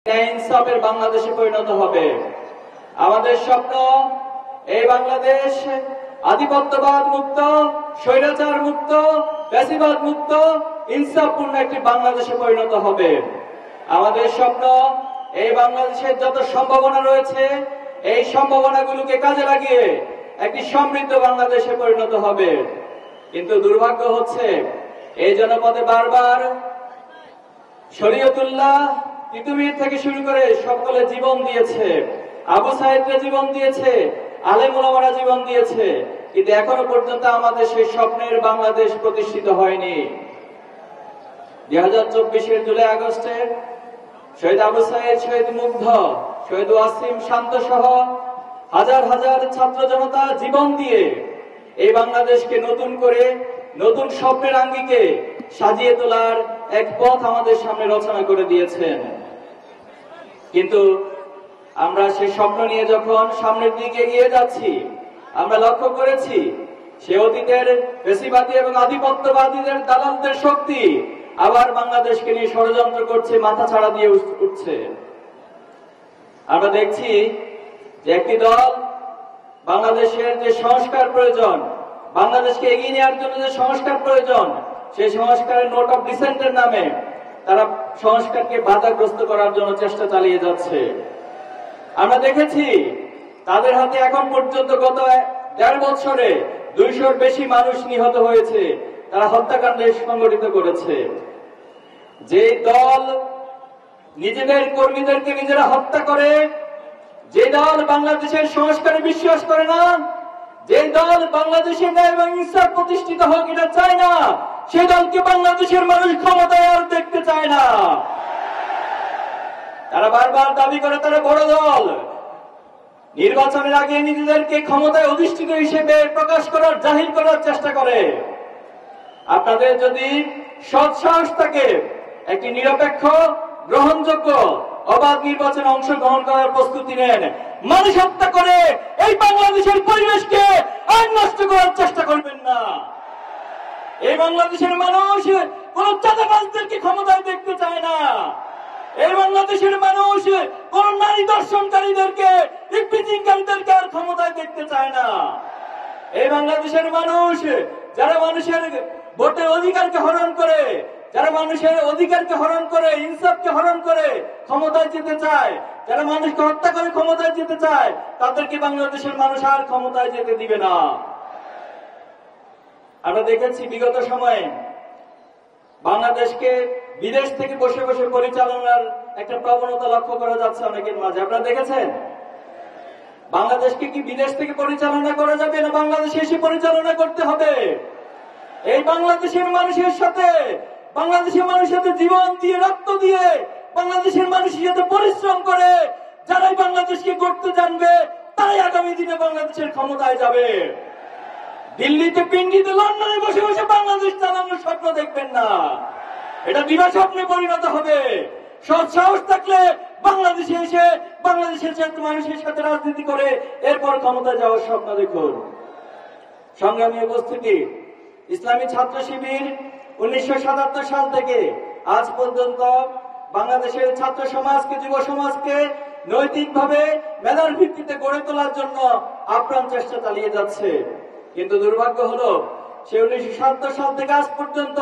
ইনসাফের বাংলাদেশে পরিণত হবে। আমাদের স্বপ্ন এই বাংলাদেশ আধিপত্যবাদ মুক্ত, স্বৈরাচার মুক্ত, ফ্যাসিবাদ মুক্ত, ইনসাফপূর্ণ একটি বাংলাদেশে পরিণত হবে। আমাদের স্বপ্ন এই বাংলাদেশের যত সম্ভাবনা রয়েছে এই সম্ভাবনাগুলোকে কাজে লাগিয়ে একটি সমৃদ্ধ বাংলাদেশে পরিণত হবে। কিন্তু দুর্ভাগ্য হচ্ছে এই জনপদে বারবার শরীয়তুল্লাহ তিতুমির থেকে শুরু করে সকলে জীবন দিয়েছে, আবু সাইদরা জীবন দিয়েছে, আলেম ওলামারা জীবন দিয়েছে, কিন্তু এখনো পর্যন্ত আমাদের সেই স্বপ্নের বাংলাদেশ প্রতিষ্ঠিত হয়নি। 2024-এর জুলাই আগস্টের শহীদ আবু সাইদ, শহীদ মুগ্ধ, শহীদ ওয়াসিম শান্ত সহ হাজার হাজার ছাত্র জনতা জীবন দিয়ে এই বাংলাদেশকে নতুন করে নতুন স্বপ্নের আঙ্গিকে সাজিয়ে তোলার এক পথ আমাদের সামনে রচনা করে দিয়েছেন। কিন্তু আমরা সেই স্বপ্ন নিয়ে যখন সামনের দিকে এগিয়ে যাচ্ছি, আমরা লক্ষ্য করেছি সে অতীতের ফ্যাসিবাদী এবং আধিপত্যবাদীদের দালালদের শক্তি আবার বাংলাদেশকে নিয়ে ষড়যন্ত্র করছে, মাথা ছাড়া দিয়ে উঠছে। আমরা দেখছি যে একটি দল বাংলাদেশের যে সংস্কার প্রয়োজন, বাংলাদেশকে এগিয়ে নেওয়ার জন্য যে সংস্কার প্রয়োজন, সেই সংস্কারের নোট অফ ডিসেন্টের নামে তারা সংস্কারকে বাধাগ্রস্ত করার জন্য চেষ্টা চালিয়ে যাচ্ছে। আমরা দেখেছি তাদের হাতে এখন পর্যন্ত গত 1.5 বছরে 200-র বেশি মানুষ নিহত হয়েছে, তারা হত্যাকাণ্ড সংগঠিত করেছে। যে দল নিজেদের কর্মীদেরকে নিজেরা হত্যা করে, যে দল বাংলাদেশের সংস্কারে বিশ্বাস করে না, যে দল বাংলাদেশে ন্যায় এবং ইনসাফ প্রতিষ্ঠিত হোক এটা চায় না, সেই দলকে বাংলাদেশের মানুষ ক্ষমতায় আর দেখতে চায় না। তারা বারবার দাবি করে তারা বড় দল, নির্বাচনের আগে নিজেদেরকে ক্ষমতায় অধিষ্ঠিত হিসেবে প্রকাশ করার, জাহির করার চেষ্টা করে। আপনাদের যদি সৎ সাহস থাকে, একটি নিরপেক্ষ, গ্রহণযোগ্য, অবাধ নির্বাচনে অংশগ্রহণ করার প্রস্তুতি নেন। মানুষ হত্যা করে এই বাংলাদেশের পরিবেশকে আর নষ্ট করার চেষ্টা করবেন না। এই বাংলাদেশের মানুষ কোন চাঁদাবাজদেরকে ক্ষমতায় দেখতে চায় না। এই বাংলাদেশের মানুষ কোন নারী দর্শনকারীদেরকে, ইফতিজিংকারীদেরকে আর ক্ষমতায় দেখতে চায় না। এই বাংলাদেশের মানুষ যারা মানুষের ভোটের অধিকারকে হরণ করে, যারা মানুষের অধিকারকে হরণ করে, ইনসাফকে হরণ করে ক্ষমতায় যেতে চায়, যারা মানুষকে হত্যা করে ক্ষমতায় যেতে চায়, তাদেরকে বাংলাদেশের মানুষ আর ক্ষমতায় যেতে দিবে না। আমরা দেখেছি বিগত সময়ে বাংলাদেশকে বিদেশ থেকে বসে বসে পরিচালনার একটা প্রবণতা লক্ষ্য করা যাচ্ছে অনেকের মাঝে। আপনারা দেখেছেন বাংলাদেশকে কি বিদেশ থেকে পরিচালনা করা যাবে না বাংলাদেশে এসে পরিচালনা করতে হবে? এই বাংলাদেশের মানুষের সাথে, বাংলাদেশের মানুষের সাথে জীবন দিয়ে, রক্ত দিয়ে, বাংলাদেশের মানুষের সাথে পরিশ্রম করে যারাই বাংলাদেশকে করতে জানবে তারাই আগামী দিনে বাংলাদেশের ক্ষমতায় যাবে। দিল্লিতে, পিন্ডিতে, লন্ডনে বসে বসে বাংলাদেশ চালানোর স্বপ্ন দেখবেন না, এটা দিবা স্বপ্নে পরিণত হবে। সৎ সাহস থাকলে বাংলাদেশে এসে বাংলাদেশের মানুষের সাথে রাজনীতি করে এরপর ক্ষমতায় যাওয়ার স্বপ্ন দেখুন। সংগ্রামী উপস্থিতি, ইসলামী ছাত্র শিবির 1977 সাল থেকে আজ পর্যন্ত বাংলাদেশের ছাত্র সমাজকে, যুব সমাজকে নৈতিকভাবে মেধার ভিত্তিতে গড়ে তোলার জন্য আপ্রাণ চেষ্টা চালিয়ে যাচ্ছে। কিন্তু দুর্ভাগ্য হলো সে 1977 সাল থেকে আজ পর্যন্ত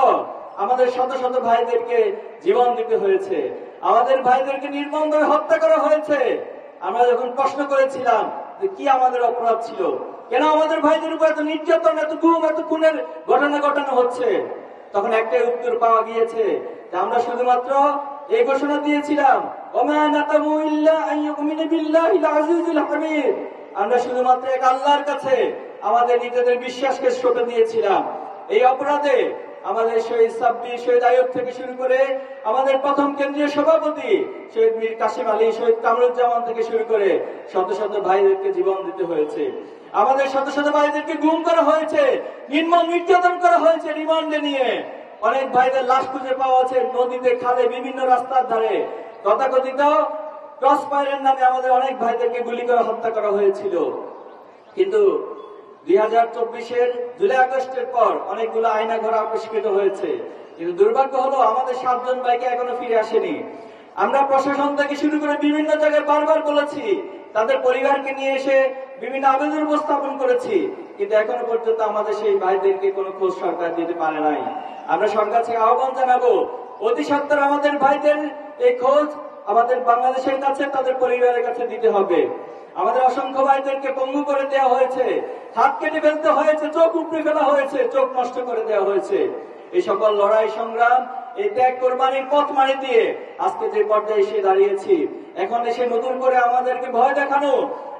আমাদের শত শত ভাইদেরকে জীবন দিতে হয়েছে, আমাদের ভাইদেরকে নির্মমভাবে হত্যা করা হয়েছে। আমরা যখন প্রশ্ন করেছিলাম যে কি আমাদের অপরাধ ছিল, কেন আমাদের ভাইদের উপর এত নির্যাতন, এত গুম, এত খুনের ঘটনা ঘটানো হচ্ছে, তখন একটাই উত্তর পাওয়া গিয়েছে যে আমরা শুধুমাত্র এই ঘোষণা দিয়েছিলাম, ওমা নাতামু ইল্লা আন ইউমিনু বিল্লাহিল আজিজুল হামিদ, আমরা শুধুমাত্র এক আল্লাহর কাছে আমাদের নিজেদের বিশ্বাসকে সঁপে দিয়েছিলাম। এই অপরাধে আমাদের শহীদ সাব্বির, শহীদ আইয়ুব থেকে শুরু করে আমাদের প্রথম কেন্দ্রীয় সভাপতি শহীদ মীর কাসিম আলী, শহীদ কামরুজ্জামান থেকে শুরু করে শত শত ভাইদেরকে জীবন দিতে হয়েছে। আমাদের শত শত ভাইদেরকে গুম করা হয়েছে, নির্মম নির্যাতন করা হয়েছে রিমান্ডে নিয়ে। অনেক ভাইদের লাশ খুঁজে পাওয়া আছে নদীতে, খালে, বিভিন্ন রাস্তার ধারে। তথাকথিত ক্রস ফায়ারের নামে আমাদের অনেক ভাইদেরকে গুলি করে হত্যা করা হয়েছিল। কিন্তু 2024-এর জুলাই আগস্টের পর অনেকগুলো আয়না ঘর আবিষ্কৃত হয়েছে, কিন্তু দুর্ভাগ্য হলো আমাদের 7 জন ভাইকে এখনো ফিরে আসেনি। আমরা প্রশাসন থেকে শুরু করে বিভিন্ন জায়গায় বারবার বলেছি, তাদের পরিবারকে নিয়ে এসে বিভিন্ন আবেদন উপস্থাপন করেছি, কিন্তু এখনো পর্যন্ত আমাদের সেই ভাইদেরকে কোনো খোঁজ সরকার দিতে পারে নাই। আমরা সরকার থেকে আহ্বান জানাবো, অতি সত্বর আমাদের ভাইদের এই খোঁজ আমাদের বাংলাদেশের কাছে, তাদের পরিবারের কাছে দিতে হবে। আমাদের অসংখ্য ভাইদেরকে পঙ্গু করে দেওয়া হয়েছে, হাত কেটে ফেলতে হয়েছে, চোখ উপড়ে ফেলা হয়েছে, চোখ নষ্ট করে দেওয়া হয়েছে। এই সকল লড়াই সংগ্রাম, এই ত্যাগ কোরবানির পথ মারি দিয়ে আজকে যে পর্যায়ে এসে দাঁড়িয়েছি, এখন এসে নতুন করে আমাদেরকে ভয় দেখানো,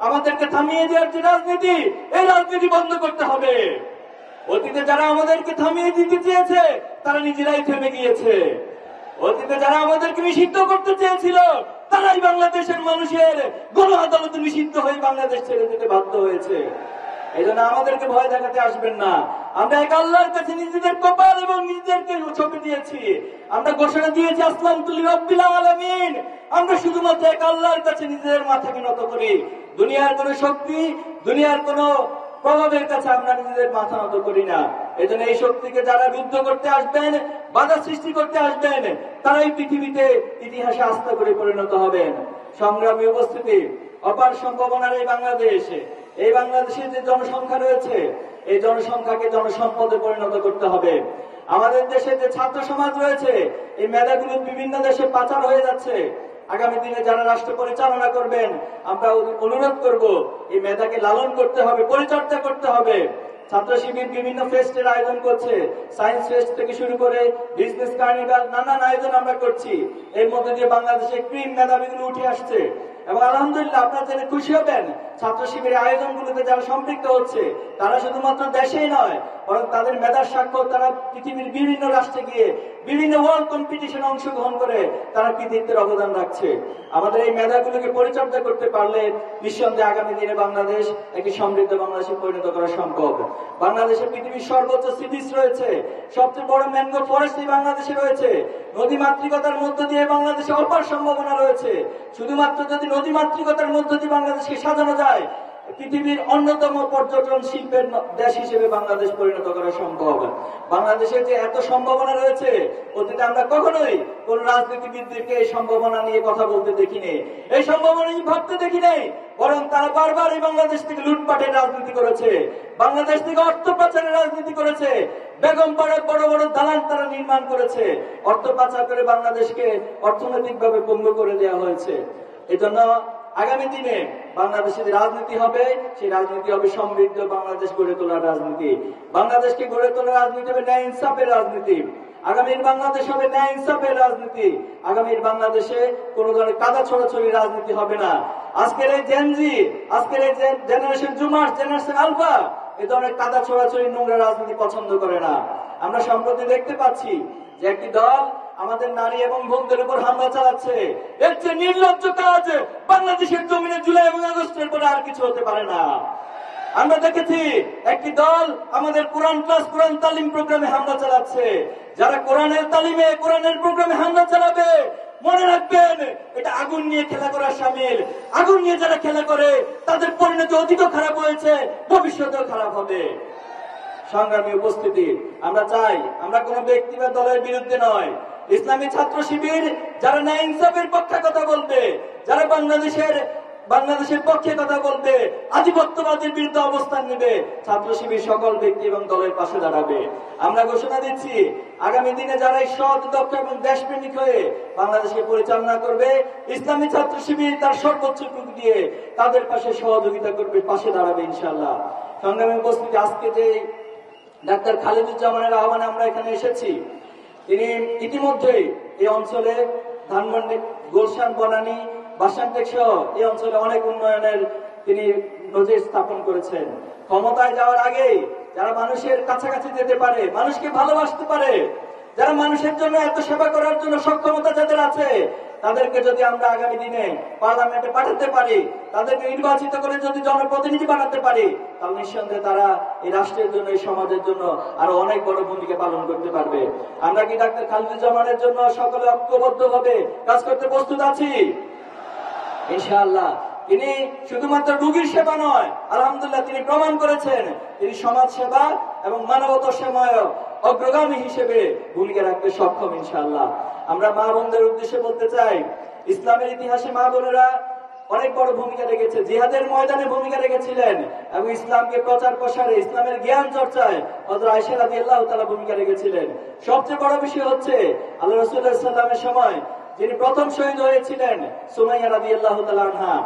আমাদেরকে থামিয়ে দেওয়ার যে রাজনীতি, এই রাজনীতি বন্ধ করতে হবে। অতীতে যারা আমাদেরকে থামিয়ে দিতে চেয়েছে তারা নিজেরাই থেমে গিয়েছে। অতীতে যারা আমাদেরকে নিষিদ্ধ করতে চেয়েছিল তারাই বাংলাদেশের মানুষের গণ আদালতে নিষিদ্ধ হয়ে বাংলাদেশ ছেড়ে যেতে বাধ্য হয়েছে। এই জন্য আমাদেরকে ভয় দেখাতে আসবেন না। আমরা এক আল্লাহর কাছে নিজেদের কপাল এবং নিজেদেরকে ছবি দিয়েছি, আমরা ঘোষণা দিয়েছি আসলামতু লিরাব্বিল আলামিন। আমরা শুধুমাত্র এক আল্লাহর কাছে নিজেদের মাথাকে নত করি, দুনিয়ার কোন শক্তি, দুনিয়ার কোন প্রভাবের কাছে আমরা নিজেদের মাথা নত করি না। এই জন্য এই শক্তিকে যারা যুদ্ধ করতে আসবেন, বাধা সৃষ্টি করতে আসবেন, তারাই পৃথিবীতে ইতিহাসে আস্থা করে পরিণত হবেন। সংগ্রামী উপস্থিতি, অপার সম্ভাবনার এই বাংলাদেশে, এই বাংলাদেশের যে জনসংখ্যা রয়েছে, এই জনসংখ্যাকে জনসম্পদে পরিণত করতে হবে। আমাদের দেশে যে ছাত্র সমাজ রয়েছে, এই মেধাগুলো বিভিন্ন দেশে পাচার হয়ে যাচ্ছে। আগামী দিনে যারা রাষ্ট্র পরিচালনা করবেন, আমরা অনুরোধ করব, এই মেধাকে লালন করতে হবে, পরিচর্যা করতে হবে। ছাত্র শিবির বিভিন্ন ফেস্টের আয়োজন করছে, সায়েন্স ফেস্ট থেকে শুরু করে বিজনেস কার্নিভাল, নানান আয়োজন আমরা করছি। এর মধ্যে দিয়ে বাংলাদেশে ক্রিম মেধাবীগুলো উঠে আসছে এবং আলহামদুলিল্লাহ আপনারা জেনে খুশি হবেন, ছাত্র শিবিরের আয়োজনগুলোতে যারা সম্পৃক্ত হচ্ছে তারা শুধুমাত্র দেশেই নয়, বরং তাদের মেধার স্বাক্ষর তারা পৃথিবীর বিভিন্ন রাষ্ট্রে গিয়ে বিভিন্ন ওয়ার্ল্ড কম্পিটিশনে অংশগ্রহণ করে তারা কৃতিত্বের অবদান রাখছে। আমাদের এই মেধাগুলোকে পরিচর্যা করতে পারলে নিঃসন্দেহে আগামী দিনে বাংলাদেশ একটি সমৃদ্ধ বাংলাদেশে পরিণত করা সম্ভব। বাংলাদেশে পৃথিবীর সর্বোচ্চ সি বিচ রয়েছে, সবচেয়ে বড় ম্যানগ্রোভ ফরেস্ট বাংলাদেশে রয়েছে, নদী মাতৃকতার মধ্য দিয়ে বাংলাদেশে অপার সম্ভাবনা রয়েছে। শুধুমাত্র যদি নদী মাতৃকতার মধ্য দিয়ে বাংলাদেশকে সাজানো যায়, পৃথিবীর অন্যতম পর্যটন শিল্পের দেশ হিসেবে বাংলাদেশ পরিণত করা সম্ভব। বাংলাদেশের যে এত সম্ভাবনা রয়েছে, অতীতে আমরা কখনোই কোন রাজনীতিবিদদেরকে এই সম্ভাবনা নিয়ে কথা বলতে দেখিনি, এই সম্ভাবনা নিয়ে ভাবতে দেখি নাই, বরং তারা বারবার এই বাংলাদেশ থেকে লুটপাটের রাজনীতি করেছে, বাংলাদেশ থেকে অর্থ পাচারের রাজনীতি করেছে, বেগম পাড়ায় বড় বড় দালান তারা নির্মাণ করেছে, অর্থ পাচার করে বাংলাদেশকে অর্থনৈতিকভাবে পঙ্গু করে দেওয়া হয়েছে। এজন্য আগামী দিনে বাংলাদেশে যে রাজনীতি হবে, সেই রাজনীতি হবে সমৃদ্ধ বাংলাদেশ গড়ে তোলার রাজনীতি। বাংলাদেশকে গড়ে তোলার রাজনীতি হবে ন্যায় ইনসাফের রাজনীতি। আগামীর বাংলাদেশ হবে ন্যায় ইনসাফের রাজনীতি। আগামীর বাংলাদেশে কোন ধরনের কাদা ছড়াছড়ি রাজনীতি হবে না। আজকের এই জেনজি, আজকের এই জেনারেশন জুমার, জেনারেশন আলফা এ ধরনের কাদা ছড়াছড়ি নোংরা রাজনীতি পছন্দ করে না। আমরা সম্প্রতি দেখতে পাচ্ছি যে একটি দল আমাদের নারী এবং বোনদের উপর হামলা চালাচ্ছে। এর চেয়ে নির্লজ্জ কাজ বাংলাদেশের জমিনে জুলাই এবং আগস্টের পরে আর কিছু হতে পারে না। আমরা দেখেছি একটি দল আমাদের কোরআন ক্লাস, কোরআন তালিম প্রোগ্রামে হামলা চালাচ্ছে। যারা কোরআনের তালিমে, কোরআনের প্রোগ্রামে হামলা চালাবে, মনে রাখবেন এটা আগুন নিয়ে খেলা করার শামিল। আগুন নিয়ে যারা খেলা করে তাদের পরিণতি অতীতও খারাপ হয়েছে, ভবিষ্যতেও খারাপ হবে। সংগ্রামী উপস্থিতি, আমরা চাই আমরা কোন ব্যক্তি বা দলের বিরুদ্ধে নয়, ইসলামী ছাত্র শিবির যারা ন্যায় ইনসাফের পক্ষে কথা বলবে, যারা বাংলাদেশের পক্ষে কথা বলবে, আধিপত্যবাদের বিরুদ্ধে অবস্থান নেবে, ছাত্র শিবির সকল ব্যক্তি এবং দলের পাশে দাঁড়াবে। আমরা ঘোষণা দিচ্ছি, আগামী দিনে যারা সৎ, দক্ষ এবং দেশপ্রেমিক হয়ে বাংলাদেশকে পরিচালনা করবে, ইসলামী ছাত্র শিবির তার সর্বোচ্চ টুকু দিয়ে তাদের পাশে সহযোগিতা করবে, পাশে দাঁড়াবে ইনশাআল্লাহ। সংগ্রামী উপস্থিতি, আজকে যে ডাক্তার খালেদুজ্জামানের আহ্বানে আমরা এখানে এসেছি, তিনি ইতিমধ্যেই এই অঞ্চলে ধানমন্ডি, গুলশান, বনানী, বাসানটেক সহ এই অঞ্চলে অনেক উন্নয়নের তিনি নজির স্থাপন করেছেন। ক্ষমতায় যাওয়ার আগে যারা মানুষের কাছাকাছি যেতে পারে, মানুষকে ভালোবাসতে পারে, যারা মানুষের জন্য এত সেবা করার জন্য সক্ষমতা যাদের আছে, তাদেরকে যদি আমরা আগামী দিনে পার্লামেন্টে পাঠাতে পারি, তাদেরকে নির্বাচিত করে যদি জনপ্রতিনিধি বানাতে পারি, তাহলে নিঃসন্দেহে তারা এই রাষ্ট্রের জন্য, এই সমাজের জন্য আরো অনেক বড় ভূমিকা পালন করতে পারবে। আমরা কি ডাক্তার খালেদুজ্জামানের জন্য সকলে ঐক্যবদ্ধভাবে কাজ করতে প্রস্তুত আছি? ইনশাআল্লাহ। তিনি শুধুমাত্র রোগীর সেবা নয়, আলহামদুলিল্লাহ তিনি প্রমাণ করেছেন তিনি সমাজ সেবা এবং মানবতা সেবায় অগ্রগামী হিসেবে ভূমিকা রাখতে সক্ষম ইনশাআল্লাহ। আমরা মা বোনদের উদ্দেশ্যে বলতে চাই, ইসলামের ইতিহাসে মা বোনেরা অনেক বড় ভূমিকা রেখেছে, জিহাদের ময়দানে ভূমিকা রেখেছিলেন এবং ইসলামকে প্রচার প্রসারে, ইসলামের জ্ঞান চর্চায় হযরত আয়েশা রাদিয়াল্লাহু তাআলা ভূমিকা রেখেছিলেন। সবচেয়ে বড় বিষয় হচ্ছে আল্লাহ রাসূলুল্লাহ সাল্লাল্লাহু আলাইহি ওয়াসাল্লামের সময় যিনি প্রথম শহীদ হয়েছিলেন সুমাইয়া রাদিয়াল্লাহু তাআলা আনহা।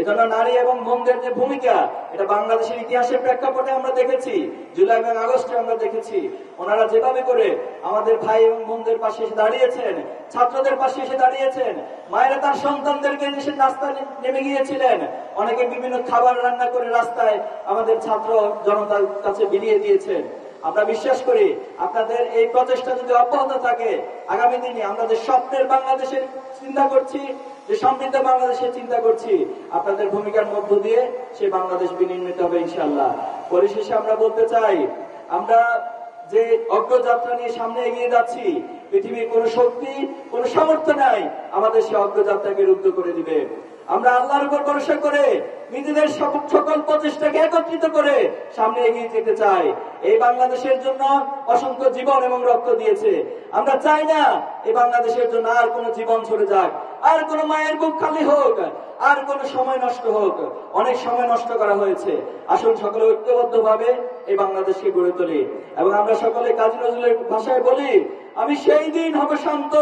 এজন্য নারী এবং বোনদের যে ভূমিকা, এটা বাংলাদেশের ইতিহাসের প্রেক্ষাপটে আমরা দেখেছি, জুলাই এবং আগস্টে আমরা দেখেছি ওনারা যেভাবে করে আমাদের ভাই এবং বোনদের পাশে এসে দাঁড়িয়েছেন, ছাত্রদের পাশে এসে দাঁড়িয়েছেন। মায়েরা তার সন্তানদেরকে এসে রাস্তায় নেমে গিয়েছিলেন, অনেকে বিভিন্ন খাবার রান্না করে রাস্তায় আমাদের ছাত্র জনতার কাছে বিলিয়ে দিয়েছেন। আমরা বিশ্বাস করি আপনাদের এই প্রচেষ্টা যদি অব্যাহত থাকে, আগামী দিনে আমরা যে স্বপ্নের বাংলাদেশের চিন্তা করছি, যে সমৃদ্ধ বাংলাদেশের চিন্তা করছি, আপনাদের ভূমিকার মধ্য দিয়ে সেই বাংলাদেশ বিনির্মিত হবে ইনশাআল্লাহ। পরিশেষে আমরা বলতে চাই, আমরা যে অগ্রযাত্রা নিয়ে সামনে এগিয়ে যাচ্ছি, পৃথিবীর কোন শক্তি, কোন সামর্থ্য নাই আমাদের সেই অগ্রযাত্রাকে রুদ্ধ করে দিবে। আমরা আল্লাহর উপর ভরসা করে নিজেদের সকল প্রচেষ্টাকে একত্রিত করে সামনে এগিয়ে যেতে চাই। এই বাংলাদেশের জন্য অসংখ্য জীবন এবং রক্ত দিয়েছে। আমরা চাই না এই বাংলাদেশের জন্য আর কোনো জীবন চলে যাক, আর কোনো মায়ের বুক খালি হোক, আর কোনো সময় নষ্ট হোক। অনেক সময় নষ্ট করা হয়েছে। আসুন সকলে ঐক্যবদ্ধ ভাবে এই বাংলাদেশকে গড়ে তুলি এবং আমরা সকলে কাজী নজরুলের ভাষায় বলি, আমি সেই দিন হব শান্ত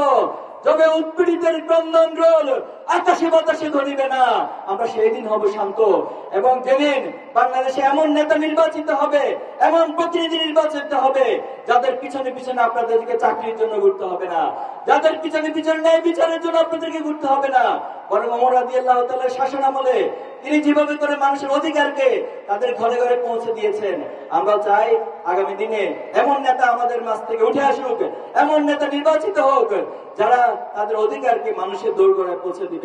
যবে উৎপীড়িতের ক্রন্দন রোল আকাশে বাতাসে ধরিবে না। আমরা সেই দিন হব শান্ত, এবং যেদিন বাংলাদেশে এমন নেতা নির্বাচিত হবে, এমন প্রতিনিধি নির্বাচিত হবে, যাদের পিছনে পিছনে আপনাদেরকে চাকরির জন্য ঘুরতে হবে না, যাদের পিছনে পিছনে ন্যায় বিচারের জন্য আপনাদেরকে ঘুরতে হবে না, বরং ওমর রাদিয়াল্লাহু তাআলার শাসন আমলে তিনি যেভাবে করে মানুষের অধিকারকে তাদের ঘরে ঘরে পৌঁছে দিয়েছেন, আমরা চাই আগামী দিনে এমন নেতা আমাদের মাঝ থেকে উঠে আসুক, এমন নেতা নির্বাচিত হোক যারা তাদের অধিকারকে মানুষের দোরগোড়ায় পৌঁছে দিবে।